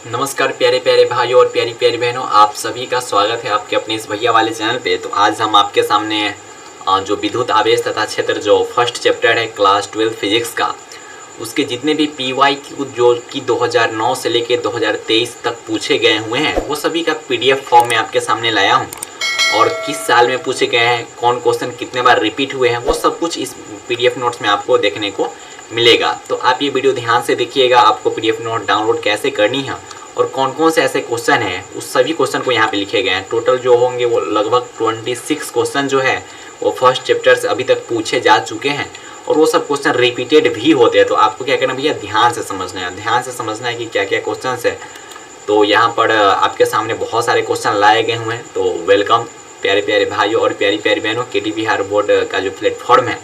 नमस्कार प्यारे प्यारे भाइयों और प्यारी प्यारी बहनों, आप सभी का स्वागत है आपके अपने इस भैया वाले चैनल पे। तो आज हम आपके सामने जो विद्युत आवेश तथा क्षेत्र जो फर्स्ट चैप्टर है क्लास 12 फिजिक्स का, उसके जितने भी PYQ जो कि 2009 से लेके 2023 तक पूछे गए हुए हैं वो सभी का PDF फॉर्म में आपके सामने लाया हूँ। और किस साल में पूछे गए हैं, कौन क्वेश्चन कितने बार रिपीट हुए हैं, वो सब कुछ इस PDF नोट्स में आपको देखने को मिलेगा। तो आप ये वीडियो ध्यान से देखिएगा, आपको PDF नोट डाउनलोड कैसे करनी है और कौन कौन से ऐसे क्वेश्चन हैं उस सभी क्वेश्चन को यहाँ पे लिखे गए हैं। टोटल जो होंगे वो लगभग 26 क्वेश्चन जो है वो फर्स्ट चैप्टर से अभी तक पूछे जा चुके हैं और वो सब क्वेश्चन रिपीटेड भी होते हैं। तो आपको क्या करना भैया, ध्यान से समझना है कि क्या क्या क्वेश्चन है। तो यहाँ पर आपके सामने बहुत सारे क्वेश्चन लाए गए हुए हैं। तो वेलकम प्यारे प्यारे भाइयों और प्यारी प्यारी बहनों, KT बिहार बोर्ड का जो प्लेटफॉर्म है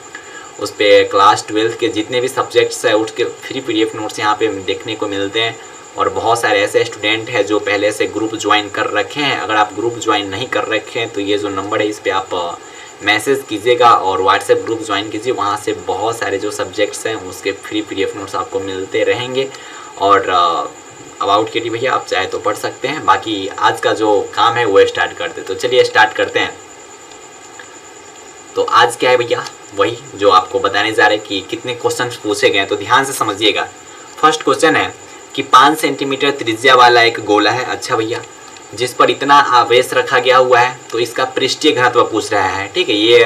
उस पर क्लास 12 के जितने भी सब्जेक्ट्स हैं उसके फ्री PDF नोट्स यहाँ पे देखने को मिलते हैं। और बहुत सारे ऐसे स्टूडेंट हैं जो पहले से ग्रुप ज्वाइन कर रखे हैं। अगर आप ग्रुप ज्वाइन नहीं कर रखे हैं तो ये जो नंबर है इस पर आप मैसेज कीजिएगा और व्हाट्सएप ग्रुप ज्वाइन कीजिए। वहाँ से बहुत सारे जो सब्जेक्ट्स हैं उसके फ्री PDF नोट्स आपको मिलते रहेंगे। और अबाउट KT भैया आप चाहे तो पढ़ सकते हैं। बाकी आज का जो काम है वो स्टार्ट करते, तो चलिए स्टार्ट करते हैं। तो आज क्या है भैया, वही जो आपको बताने जा रहे हैं कि कितने क्वेश्चन पूछे गए हैं। तो ध्यान से समझिएगा। फर्स्ट क्वेश्चन है कि 5 सेंटीमीटर त्रिज्या वाला एक गोला है, अच्छा भैया, जिस पर इतना आवेश रखा गया हुआ है, तो इसका पृष्ठीय घनत्व पूछ रहा है। ठीक है, ये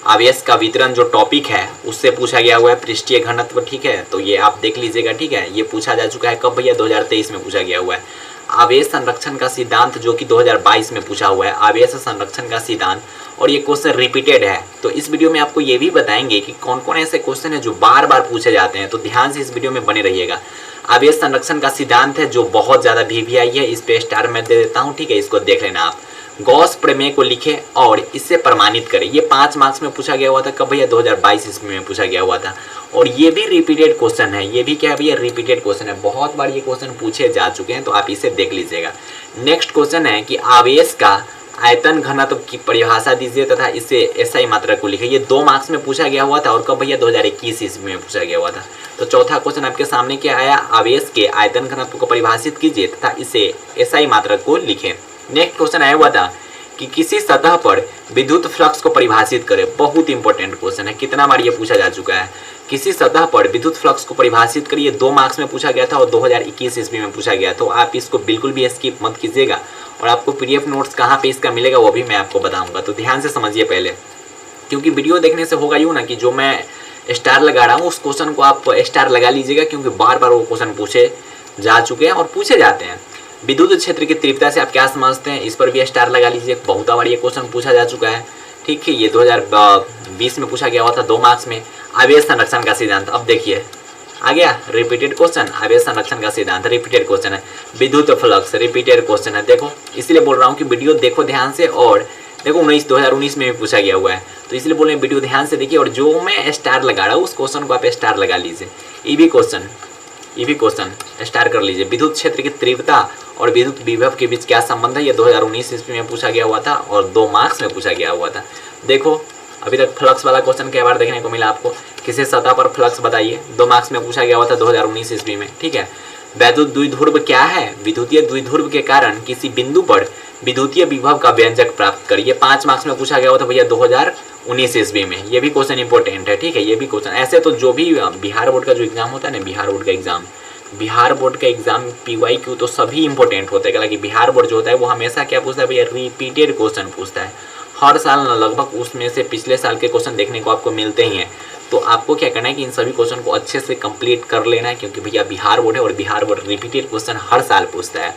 आवेश का वितरण जो टॉपिक है उससे पूछा गया हुआ है, पृष्ठीय घनत्व। ठीक है, तो ये आप देख लीजिएगा। ठीक है, ये पूछा जा चुका है कब भैया, 2023 में पूछा गया हुआ है। आवेश संरक्षण का सिद्धांत जो कि 2022 में पूछा हुआ है, आवेश संरक्षण का सिद्धांत, और ये क्वेश्चन रिपीटेड है। तो इस वीडियो में आपको ये भी बताएंगे कि कौन कौन ऐसे क्वेश्चन है जो बार बार पूछे जाते हैं। तो ध्यान से इस वीडियो में बने रहिएगा। आवेश संरक्षण का सिद्धांत है जो बहुत ज़्यादा VVI है, इस पे स्टार मैं दे देता हूँ। ठीक है, इसको देख लेना आप। गॉस प्रमेय को लिखे और इससे प्रमाणित करें। ये 5 मार्क्स में पूछा गया हुआ था कब भैया, 2022 ईस्वी में पूछा गया हुआ था। और ये भी रिपीटेड क्वेश्चन है, ये भी क्या है भैया, रिपीटेड क्वेश्चन है। बहुत बार ये क्वेश्चन पूछे जा चुके हैं, तो आप इसे देख लीजिएगा। नेक्स्ट क्वेश्चन है कि आवेश का आयतन घनत्व की परिभाषा दीजिए तथा इसे SI मात्रा को लिखे। ये 2 मार्क्स में पूछा गया हुआ था और कब भैया, 2021 ईस्वी में पूछा गया हुआ था। तो चौथा क्वेश्चन आपके सामने क्या आया, आवेश के आयतन घनत्व को परिभाषित कीजिए तथा इसे SI मात्रा को लिखें। नेक्स्ट क्वेश्चन आया हुआ था कि किसी सतह पर विद्युत फ्लक्स को परिभाषित करें। बहुत इंपॉर्टेंट क्वेश्चन है, कितना बार ये पूछा जा चुका है। किसी सतह पर विद्युत फ्लक्स को परिभाषित करिए, 2 मार्क्स में पूछा गया था और 2021 ईस्वी में पूछा गया। तो आप इसको बिल्कुल भी स्किप मत कीजिएगा। और आपको PDF नोट्स कहाँ पे इसका मिलेगा वो भी मैं आपको बताऊंगा। तो ध्यान से समझिए पहले, क्योंकि वीडियो देखने से होगा यूँ ना कि जो मैं स्टार लगा रहा हूँ उस क्वेश्चन को आप स्टार लगा लीजिएगा, क्योंकि बार बार वो क्वेश्चन पूछे जा चुके हैं और पूछे जाते हैं। विद्युत क्षेत्र की तीव्रता से आप क्या समझते हैं, इस पर भी स्टार लगा लीजिए। बहुत बार ये क्वेश्चन पूछा जा चुका है। ठीक है, ये 2020 में पूछा गया हुआ था 2 मार्क्स में। आवेश संरक्षण का सिद्धांत, अब देखिए आ गया रिपीटेड क्वेश्चन। आवेश संरक्षण का सिद्धांत रिपीटेड क्वेश्चन है। विद्युत फ्लक्स रिपीटेड क्वेश्चन है। देखो, इसलिए बोल रहा हूँ कि वीडियो देखो ध्यान से। और देखो 2019 में भी पूछा गया हुआ है, तो इसलिए बोल रहे हैं वीडियो ध्यान से देखिए। और जो मैं स्टार लगा रहा हूँ उस क्वेश्चन को आप स्टार लगा लीजिए। ये भी क्वेश्चन स्टार कर लीजिए। विद्युत क्षेत्र की तीव्रता और विद्युत विभव के बीच क्या संबंध है, ये 2019 ईस्वी में पूछा गया हुआ था और 2 मार्क्स में पूछा गया हुआ था। देखो अभी तक फ्लक्स वाला क्वेश्चन कई बार देखने को मिला आपको। किसी सतह पर फ्लक्स बताइए, 2 मार्क्स में पूछा गया हुआ था 2019 ईस्वी में। ठीक है, वैद्युत द्विध्रुव क्या है, विद्युतीय द्विध्रुव के कारण किसी बिंदु पर विद्युतीय विभव का व्यंजक प्राप्त करिए। 5 मार्क्स में पूछा गया हुआ था भैया 2019 ईस्वी में। ये भी क्वेश्चन इंपॉर्टेंट है। ठीक है, ये भी क्वेश्चन ऐसे तो जो भी बिहार बोर्ड का जो एग्जाम होता है ना, बिहार बोर्ड का एग्जाम PYQ तो सभी इंपॉर्टेंट होता है। हालांकि बिहार बोर्ड जो होता है वो हमेशा क्या पूछता है भैया, रिपीटेड क्वेश्चन पूछता है। हर साल लगभग उसमें से पिछले साल के क्वेश्चन देखने को आपको मिलते ही हैं। तो आपको क्या करना है कि इन सभी क्वेश्चन को अच्छे से कंप्लीट कर लेना है, क्योंकि भैया बिहार बोर्ड है और बिहार बोर्ड रिपीटेड क्वेश्चन हर साल पूछता है।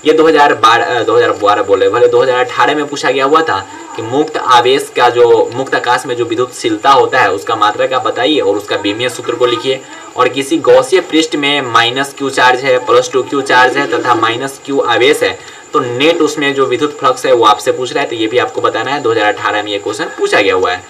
ये 2012 बोले, भले 2018 में पूछा गया हुआ था कि मुक्त आवेश का जो मुक्त आकाश में जो विद्युतशीलता होता है उसका मात्रक आप बताइए और उसका बीमीय सूत्र को लिखिए। और किसी गॉसीय पृष्ठ में -Q चार्ज है, +2Q चार्ज है तथा -Q आवेश है, तो नेट उसमें जो विद्युत फ्लक्स है वो आपसे पूछ रहा है। तो ये भी आपको बताना है, 2018 में ये क्वेश्चन पूछा गया हुआ है।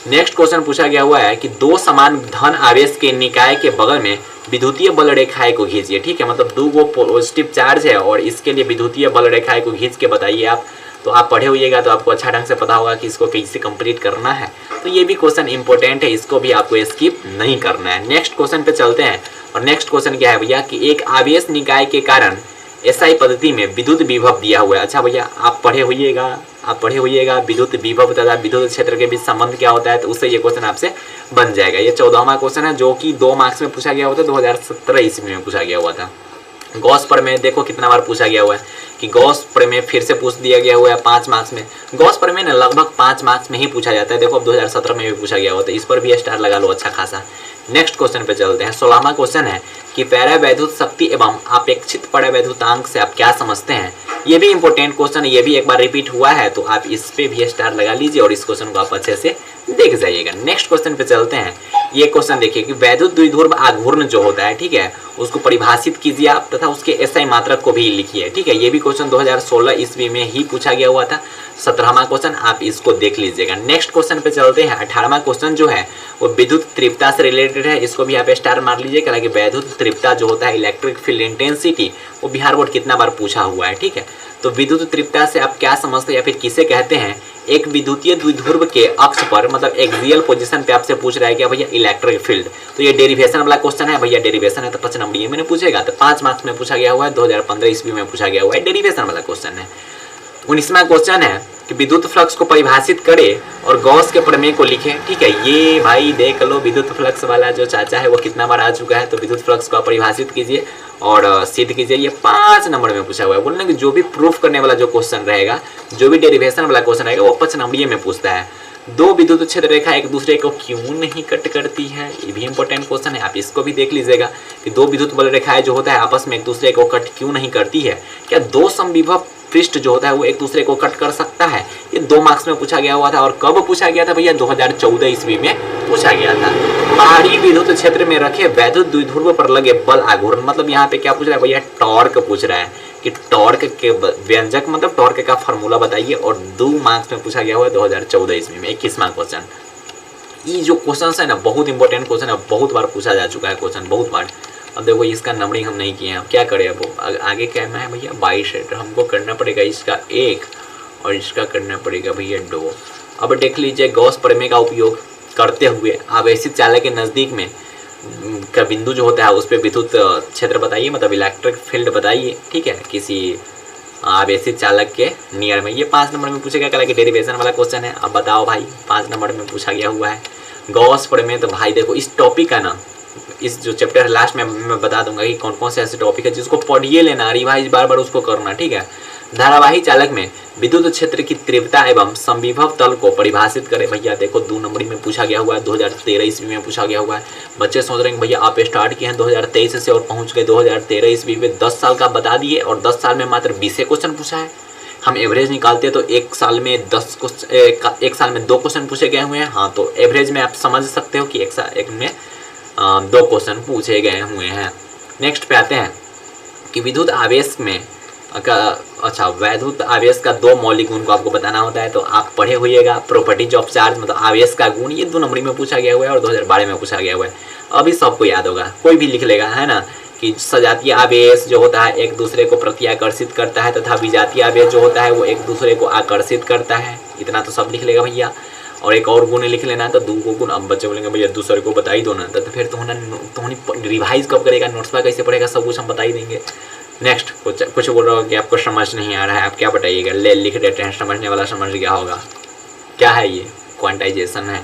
नेक्स्ट क्वेश्चन पूछा गया हुआ है कि 2 समान धन आवेश के निकाय के बगल में विद्युतीय बल रेखाएं को खींचिए। ठीक है, मतलब 2 पॉजिटिव चार्ज है और इसके लिए विद्युतीय बल रेखाएं को खींच के बताइए आप। तो आप पढ़े होइएगा तो आपको अच्छा ढंग से पता होगा कि इसको कैसे कंप्लीट करना है। तो ये भी क्वेश्चन इंपॉर्टेंट है, इसको भी आपको स्किप नहीं करना है। नेक्स्ट क्वेश्चन पे चलते हैं। और नेक्स्ट क्वेश्चन क्या है भैया कि एक आवेश निकाय के कारण एसआई पद्धति में विद्युत विभव दिया हुआ है। अच्छा भैया आप पढ़े होइएगा विद्युत विभव तथा विद्युत क्षेत्र के बीच संबंध क्या होता है, तो उससे ये क्वेश्चन आपसे बन जाएगा। ये 14वां क्वेश्चन है जो कि 2 मार्क्स में पूछा गया हुआ था, 2017 ईस्वी में पूछा गया हुआ था। गॉस प्रमेय देखो कितना बार पूछा गया हुआ है कि गॉस प्रमेय फिर से पूछ दिया गया हुआ है 5 मार्क्स में। गॉस प्रमेय ना लगभग 5 मार्क्स में ही पूछा जाता है। देखो अब 2017 में भी पूछा गया हुआ था, इस पर भी स्टार लगा लो अच्छा खासा। नेक्स्ट क्वेश्चन पे चलते हैं। 16वां क्वेश्चन है कि परावैद्युत शक्ति एवं अपेक्षित परावैद्युतांक से आप क्या समझते हैं। ये भी इंपॉर्टेंट क्वेश्चन है, ये भी एक बार रिपीट हुआ है, तो आप इस पे भी स्टार लगा लीजिए और इस क्वेश्चन को आप अच्छे से देख जाइएगा। नेक्स्ट क्वेश्चन पे चलते हैं। ये क्वेश्चन देखिए कि वैद्युत द्विध्रुव आघूर्ण जो होता है, ठीक है, उसको परिभाषित कीजिए आप तथा उसके एसआई मात्रक को भी लिखिए। ठीक है, ये भी क्वेश्चन 2016 ईस्वी में ही पूछा गया हुआ था। 17वां क्वेश्चन आप इसको देख लीजिएगा। नेक्स्ट क्वेश्चन पे चलते हैं। 18वां क्वेश्चन जो है वो विद्युत तीव्रता से रिलेटेड है, इसको भी आप स्टार मार लीजिए। हालांकि वैद्युत तीव्रता जो होता है इलेक्ट्रिक फील्ड इंटेंसिटी, वो बिहार बोर्ड कितना बार पूछा हुआ है। ठीक है, तो विद्युत तीव्रता से आप क्या समझते हैं या फिर किसे कहते हैं। एक विद्युतीय द्विध्रुव के अक्ष पर मतलब एक्सियल पोजीशन पे आपसे पूछ रहा है क्या भैया इलेक्ट्रिक फील्ड, तो ये डेरिवेशन वाला क्वेश्चन है भैया। डेरिवेशन है तो 5 नंबर मैंने पूछेगा, तो 5 मार्क्स में पूछा गया हुआ है, 2015 ईस्वी में पूछा गया हुआ है, डेरिवेशन वाला क्वेश्चन है। 19वां क्वेश्चन है कि विद्युत फ्लक्स को परिभाषित करे और गॉस के प्रमेय को लिखे। ठीक है, ये भाई देख लो विद्युत फ्लक्स वाला जो चाचा है वो कितना बार आ चुका है, तो विद्युत फ्लक्स को परिभाषित कीजिए और सिद्ध कीजिए। ये 5 नंबर में पूछा हुआ है। बोलने कि जो भी प्रूफ करने वाला जो क्वेश्चन रहेगा, जो भी डेरिवेशन वाला क्वेश्चन रहेगा, वो 5 नंबर में पूछता है। 2 विद्युत क्षेत्र रेखा एक दूसरे को क्यों नहीं कट करती है, ये भी इंपॉर्टेंट क्वेश्चन है, आप इसको भी देख लीजिएगा कि 2 विद्युत बल रेखाएं जो होता है आपस में एक दूसरे को कट क्यों नहीं करती है। क्या 2 समविभव पृष्ठ जो होता है वो एक दूसरे को कट कर सकता है। ये 2 मार्क्स में पूछा गया हुआ था। और कब पूछा गया था भैया, 2014 ईस्वी में पूछा गया था। बाहरी विद्युत क्षेत्र में रखे वैद्युत द्विध्रुव पर लगे बल आघूर्ण, मतलब यहाँ पे क्या पूछ रहा है भैया, टॉर्क पूछ रहा है कि टॉर्क के व्यंजक मतलब टॉर्क का फॉर्मूला बताइए। और 2 मार्क्स में पूछा गया हुआ है 2014 ईस्वी में। 21वां क्वेश्चन, ये जो क्वेश्चन है ना बहुत इंपॉर्टेंट क्वेश्चन है, बहुत बार पूछा जा चुका है क्वेश्चन, बहुत बार। अब देखो इसका नंबरिंग हम नहीं किए हैं, अब क्या करें, अब आगे कहना है भैया 22 है, तो हमको करना पड़ेगा इसका 1 और इसका करना पड़ेगा भैया 2। अब देख लीजिए गॉस प्रमेय का उपयोग करते हुए आवेशित चालक के नज़दीक में का बिंदु जो होता है उस पर विद्युत क्षेत्र बताइए, मतलब इलेक्ट्रिक फील्ड बताइए। ठीक है, किसी आवेशित चालक के नियर में। ये 5 नंबर में पूछेगा, कल के डेरिवेशन वाला क्वेश्चन है। अब बताओ भाई 5 नंबर में पूछा गया हुआ है गॉस प्रमेय। तो भाई देखो इस टॉपिक का ना, इस जो चैप्टर लास्ट में मैं बता दूंगा कि कौन कौन से ऐसे टॉपिक है जिसको पढ़िए लेना, रिवाइज बार बार उसको करना। ठीक है, धारावाही चालक में विद्युत क्षेत्र की तीव्रता एवं समविभव तल को परिभाषित करें। भैया देखो 2 नंबर में पूछा गया हुआ है, 2013 ईस्वी में पूछा गया हुआ है। बच्चे सोच रहे हैं भैया आप स्टार्ट किए हैं 2023 से और पहुंच गए 2013 ईस्वी में, 10 साल का बता दिए और 10 साल में मात्र 20 क्वेश्चन पूछा है। हम एवरेज निकालते तो 1 साल में 1 साल में 2 क्वेश्चन पूछे गए हुए हैं। हाँ, तो एवरेज में आप समझ सकते हो कि एक में 2 क्वेश्चन पूछे गए हुए हैं। नेक्स्ट पे आते हैं कि विद्युत आवेश में अच्छा वैद्युत आवेश का 2 मौलिक गुण को आपको बताना होता है, तो आप पढ़े होइएगा प्रॉपर्टीज ऑफ चार्ज मतलब आवेश का गुण। ये 2 नंबर में पूछा गया हुआ है और 2012 में पूछा गया हुआ है। अभी सबको याद होगा, कोई भी लिख लेगा, है ना, कि सजातीय आवेश जो होता है एक दूसरे को प्रत्याकर्षित करता है तथा विजातीय आवेश जो होता है वो एक दूसरे को आकर्षित करता है। इतना तो सब लिख लेगा भैया। और एक और गुण लिख लेना, तो 2 गुण। अब बच्चे बोलेंगे भैया दूसरे को बता ही दो ना, तो फिर तो रिवाइज कब करेगा, नोट्स पर कैसे पढ़ेगा, सब कुछ हम बता ही देंगे। नेक्स्ट कुछ बोल रहा हो कि आपको समझ नहीं आ रहा है, आप क्या बताइएगा, ले लिख देते हैं, समझने वाला समझ गया होगा। क्या है ये, क्वांटाइजेशन है।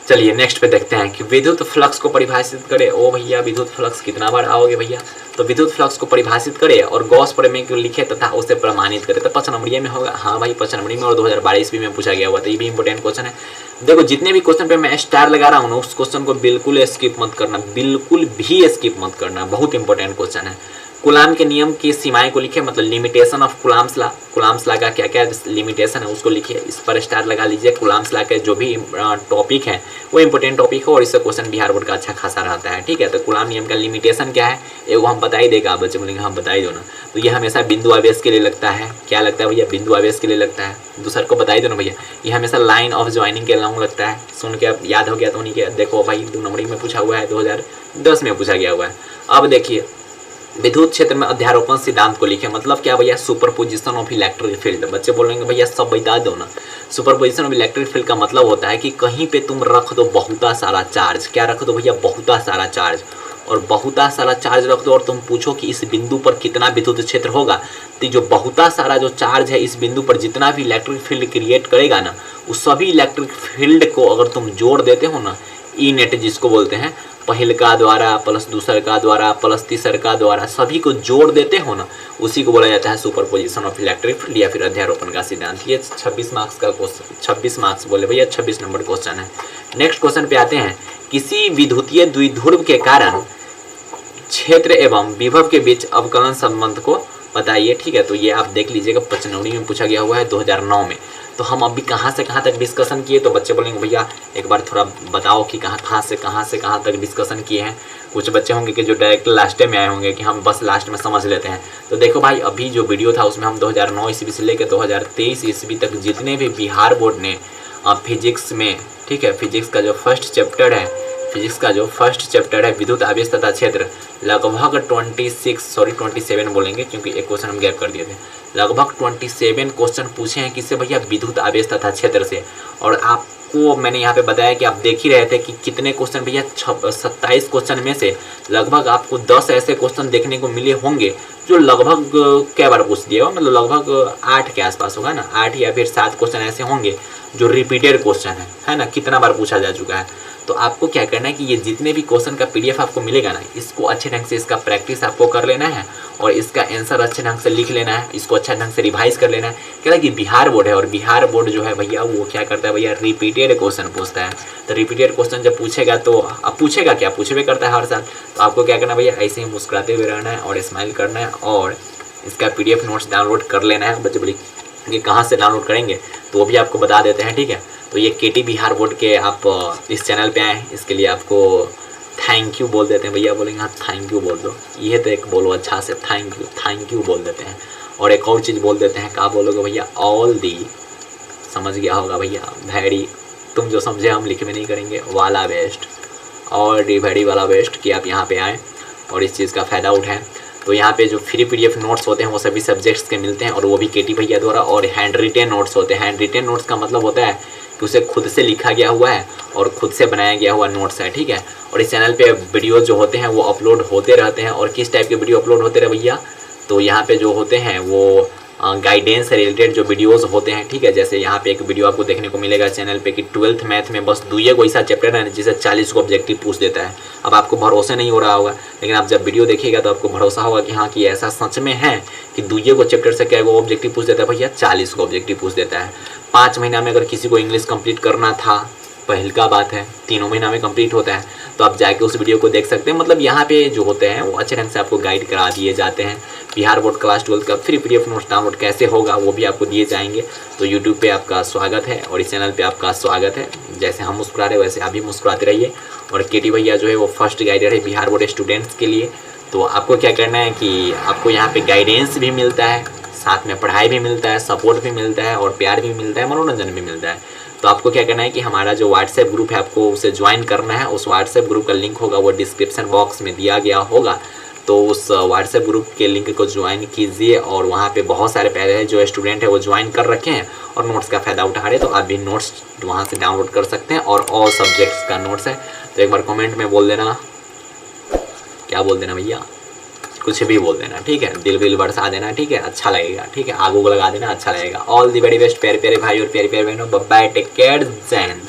चलिए नेक्स्ट पे देखते हैं कि विद्युत फ्लक्स को परिभाषित करे। ओ भैया विद्युत फ्लक्स कितना बार आओगे भैया, तो विद्युत फ्लक्स को परिभाषित करे और गॉस प्रमेय को लिखे तथा उसे प्रमाणित करे। तो 5 नंबर में होगा। हाँ भाई 5 नंबर में, और 2012 ईस्वी में पूछा गया हुआ, तो ये भी इंपॉर्टेंट क्वेश्चन है। देखो जितने भी क्वेश्चन पे मैं स्टार लगा रहा हूँ ना, उस क्वेश्चन को बिल्कुल स्किप मत करना, बिल्कुल भी स्किप मत करना, बहुत इंपॉर्टेंट क्वेश्चन है। कूलाम के नियम की सीमाएं को लिखे, मतलब limitation of coulombs law, coulombs law का क्या क्या लिमिटेशन है उसको लिखिए, इस पर स्टार लगा लीजिए। कूलाम्स लॉ के जो भी टॉपिक है वो इंपॉर्टेंट टॉपिक हो और इससे क्वेश्चन बिहार बोर्ड का अच्छा खासा रहता है। ठीक है, तो कूलाम नियम का लिमिटेशन क्या है, एगो हम बता ही देगा, बच्चे बोलेंगे हम बता ही दो ना, तो ये हमेशा बिंदु आवेश के लिए लगता है। क्या लगता है भैया, बिंदु आवेश के लिए लगता है। दूसरे को बता ही दो ना भैया, ये हमेशा लाइन ऑफ ज्वाइनिंग के लॉन्ग लगता है। सुन के अब याद हो गया तो उन्हीं के देखो भाई 2 नंबर में पूछा हुआ है, 2010 में पूछा गया हुआ है। अब देखिए विद्युत क्षेत्र में अध्यारोपण सिद्धांत को लिखे, मतलब क्या भैया, सुपरपोजिशन ऑफ इलेक्ट्रिक फील्ड। बच्चे बोलेंगे भैया सब बता दो ना, सुपरपोजिशन ऑफ इलेक्ट्रिक फील्ड का मतलब होता है कि कहीं पे तुम रख दो बहुत सारा चार्ज। क्या रख दो भैया, बहुत सारा चार्ज, और बहुता सारा चार्ज रख दो और तुम पूछो कि इस बिंदु पर कितना विद्युत क्षेत्र होगा, तो जो बहुता सारा जो चार्ज है इस बिंदु पर जितना भी इलेक्ट्रिक फील्ड क्रिएट करेगा ना, उस सभी इलेक्ट्रिक फील्ड को अगर तुम जोड़ देते हो ना, ई नेट जिसको बोलते हैं, पहल का द्वारा प्लस दूसर का द्वारा प्लस तीसर का द्वारा सभी को जोड़ देते हो ना, उसी को बोला जाता है सुपरपोजिशन ऑफ इलेक्ट्रिक फील्ड या फिर अध्यारोपण का सिद्धांत। ये 26 मार्क्स का क्वेश्चन, 26 मार्क्स बोले भैया, 26 नंबर क्वेश्चन है। नेक्स्ट क्वेश्चन पे आते हैं, किसी विद्युतीय द्विध्रुव के कारण क्षेत्र एवं विभव के बीच अवकलन संबंध को बताइए। ठीक है, तो ये आप देख लीजिएगा, पचनौनी में पूछा गया हुआ है 2009 में। तो हम अभी कहाँ से कहाँ तक डिस्कशन किए, तो बच्चे बोलेंगे भैया एक बार थोड़ा बताओ कि कहाँ से कहाँ तक डिस्कशन किए हैं। कुछ बच्चे होंगे कि जो डायरेक्ट लास्ट में आए होंगे कि हम बस लास्ट में समझ लेते हैं। तो देखो भाई, अभी जो वीडियो था उसमें हम 2009 ईस्वी से लेकर 2023 ईस्वी तक जितने भी बिहार बोर्ड ने फिजिक्स में, ठीक है, फिजिक्स का जो फर्स्ट चैप्टर है विद्युत आवेश तथा क्षेत्र, लगभग 27 बोलेंगे क्योंकि एक क्वेश्चन हम गैप कर दिए थे। लगभग 27 क्वेश्चन पूछे हैं किससे भैया, विद्युत आवेश तथा क्षेत्र से। और आपको मैंने यहाँ पे बताया कि आप देख ही रहे थे कि कितने क्वेश्चन भैया, 27 क्वेश्चन में से लगभग आपको 10 ऐसे क्वेश्चन देखने को मिले होंगे जो लगभग क्या बार पूछ दिए हो, मतलब लगभग 8 के आसपास होगा ना, 8 या फिर 7 क्वेश्चन ऐसे होंगे जो रिपीटेड क्वेश्चन है ना, कितना बार पूछा जा चुका है। तो आपको क्या करना है कि ये जितने भी क्वेश्चन का पीडीएफ आपको मिलेगा ना, इसको अच्छे ढंग से इसका प्रैक्टिस आपको कर लेना है और इसका आंसर अच्छे ढंग से लिख लेना है, इसको अच्छा ढंग से रिवाइज कर लेना है। क्या है कि बिहार बोर्ड है और बिहार बोर्ड जो है भैया वो क्या करता है भैया, रिपीटेड क्वेश्चन पूछता है। तो रिपीटेड क्वेश्चन जब पूछेगा तो अब पूछेगा क्या, पूछे करता है हर साल। तो आपको क्या करना है भैया, ऐसे ही मुस्कुराते हुए रहना है और स्माइल करना है और इसका पीडीएफ नोट्स डाउनलोड कर लेना है। बच्चे बोले कि कहाँ से डाउनलोड करेंगे, तो वो भी आपको बता देते हैं। ठीक है, तो ये केटी बिहार बोर्ड के आप इस चैनल पे आए, इसके लिए आपको थैंक यू बोल देते हैं भैया। बोलेंगे हाँ थैंक यू बोल दो, ये तो एक बोलो अच्छा से, थैंक यू बोल देते हैं। और एक और चीज़ बोल देते हैं, क्या बोलोगे भैया, ऑल दी, समझ गया होगा भैया, भैड़ी, तुम जो समझे हम लिख में नहीं करेंगे, वाला बेस्ट, और डी भैड़ी वाला बेस्ट कि आप यहाँ पे आएँ और इस चीज़ का फ़ायदा उठाएँ। तो यहाँ पे जो फ्री पीडीएफ नोट्स होते हैं वो सभी सब्जेक्ट्स के मिलते हैं और वो भी केटी भैया द्वारा, और हैंड रिटेन नोट्स होते हैं। हैंड रिटेन नोट्स का मतलब होता है कि उसे खुद से लिखा गया हुआ है और खुद से बनाया गया हुआ नोट्स है। ठीक है, और इस चैनल पे वीडियो जो होते हैं वो अपलोड होते रहते हैं। और किस टाइप के वीडियो अपलोड होते रहे भैया, तो यहाँ पे जो होते हैं वो गाइडेंस से रिलेटेड जो वीडियोस होते हैं। ठीक है, जैसे यहाँ पे एक वीडियो आपको देखने को मिलेगा चैनल पे कि 12th मैथ में बस 2 को ऐसा चैप्टर है जिसे 40 को ऑब्जेक्टिव पूछ देता है। अब आपको भरोसा नहीं हो रहा होगा, लेकिन आप जब वीडियो देखिएगा तो आपको भरोसा होगा कि हाँ कि ऐसा सच में है कि 2 को चैप्टर से क्या वो ऑब्जेक्टिव पूछ देता है भैया, 40 को ऑब्जेक्टिव पूछ देता है। 5 महीना में अगर किसी को इंग्लिश कंप्लीट करना था, पहल का बात है, 3 महीना में कंप्लीट होता है, तो आप जाके उस वीडियो को देख सकते हैं। मतलब यहाँ पे जो होते हैं वो अच्छे ढंग से आपको गाइड करा दिए जाते हैं। बिहार बोर्ड क्लास 12 का फ्री पीडीएफ नोट्स डाउनलोड कैसे होगा वो भी आपको दिए जाएंगे। तो यूट्यूब पे आपका स्वागत है और इस चैनल पे आपका स्वागत है। जैसे हम मुस्कुरा रहे वैसे आप भी मुस्कुराते रहिए। और केटी भैया जो है वो फर्स्ट गाइडर है बिहार बोर्ड स्टूडेंट्स के लिए। तो आपको क्या करना है कि आपको यहाँ पे गाइडेंस भी मिलता है, साथ में पढ़ाई भी मिलता है, सपोर्ट भी मिलता है और प्यार भी मिलता है, मनोरंजन भी मिलता है। तो आपको क्या करना है कि हमारा जो व्हाट्सएप ग्रुप है आपको उसे ज्वाइन करना है। उस व्हाट्सएप ग्रुप का लिंक होगा वो डिस्क्रिप्शन बॉक्स में दिया गया होगा। तो उस व्हाट्सएप ग्रुप के लिंक को ज्वाइन कीजिए और वहाँ पे बहुत सारे पहले जो स्टूडेंट है वो ज्वाइन कर रखे हैं और नोट्स का फ़ायदा उठा रहे हैं। तो आप भी नोट्स वहाँ से डाउनलोड कर सकते हैं और ऑल सब्जेक्ट्स का नोट्स है। तो एक बार कमेंट में बोल देना, क्या बोल देना भैया, कुछ भी बोल देना, ठीक है, दिल विल बरसा देना, ठीक है, अच्छा लगेगा, ठीक है, आगू को लगा देना, अच्छा लगेगा। ऑल दी वेरी बेस्ट प्यारे प्यारे भाई और प्यारे प्यारे बहनों, बाय बाय, टेक केयर, जय हिंद।